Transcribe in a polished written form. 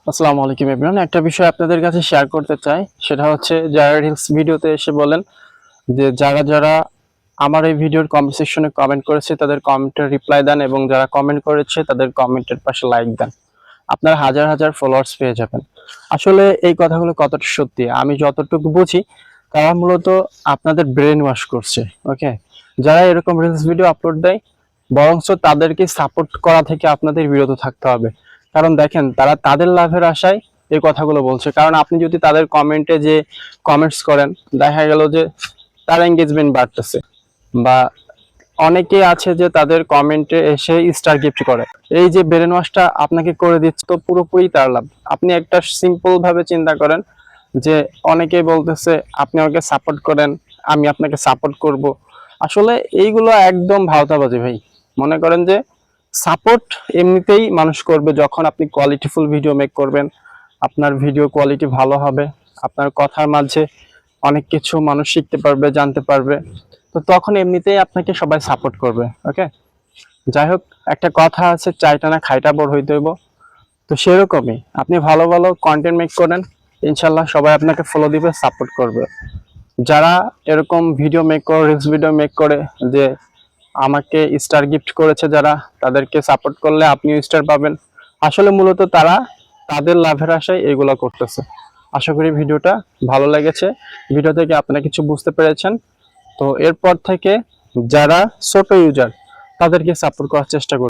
আসসালামু আলাইকুম এভরিওয়ান। একটা বিষয় আপনাদের কাছে শেয়ার করতে চাই, সেটা হচ্ছে যারা রিলস ভিডিওতে এসে বলেন যে যারা যারা আমার এই ভিডিওর কমেন্ট সেকশনে কমেন্ট করেছে তাদের কমেন্টের রিপ্লাই দেন এবং যারা কমেন্ট করেছে তাদের কমেন্টের পাশে লাইক দেন, আপনার হাজার হাজার ফলোয়ার্স পেয়ে যাবেন। আসলে এই কথাগুলো কতটা সত্যি আমি যতটুকু বুঝি, তারা মূলত আপনাদের ব্রেন ওয়াশ করছে। ওকে, যারা এরকম রিলস ভিডিও আপলোড দেয় বরঞ্চ তাদেরকে সাপোর্ট করা থেকে আপনাদের বিরত থাকতে হবে। কারণ দেখেন, তারা তাদের লাভের আশায় এই কথাগুলো বলছে। কারণ আপনি যদি তাদের কমেন্টে যে কমেন্টস করেন, দেখা গেল যে তার এঙ্গেজমেন্ট বাড়তেছে, বা অনেকে আছে যে তাদের কমেন্টে এসে স্টার গিফট করে। এই যে ব্রেন ওয়াশটা আপনাকে করে দিচ্ছে, তো পুরোপুরি তার লাভ। আপনি একটা সিম্পল ভাবে চিন্তা করেন যে অনেকেই বলতেছে আপনি আমাকে সাপোর্ট করেন, আমি আপনাকে সাপোর্ট করব। আসলে এইগুলো একদম ভাওতাবাজি ভাই। মনে করেন যে সাপোর্ট এমনিতেই মানুষ করবে যখন আপনি কোয়ালিটিফুল ভিডিও মেক করবেন, আপনার ভিডিও কোয়ালিটি ভালো হবে, আপনার কথার মাঝে অনেক কিছু মানুষ শিখতে পারবে, জানতে পারবে। তো তখন এমনিতেই আপনাকে সবাই সাপোর্ট করবে। ওকে, যাই হোক, একটা কথা আছে, চাইটা না খাইটা বড় হইতে হইব। তো সেরকমই আপনি ভালো ভালো কন্টেন্ট মেক করেন, ইনশাল্লাহ সবাই আপনাকে ফলো দিবে, সাপোর্ট করবে। যারা এরকম ভিডিও মেক করে, রিলস ভিডিও মেক করে যে আমাকে স্টার গিফট করেছে, যারা তাদেরকে সাপোর্ট করলে আপনিও স্টার পাবেন, আসলে মূলত তারা তাদের লাভের আশায় এগুলো করতেছে। আশা করি ভিডিওটা ভালো লেগেছে, ভিডিও থেকে আপনারা কিছু বুঝতে পেরেছেন। তো এরপর থেকে যারা ছোট ইউজার তাদেরকে সাপোর্ট করার চেষ্টা করুন।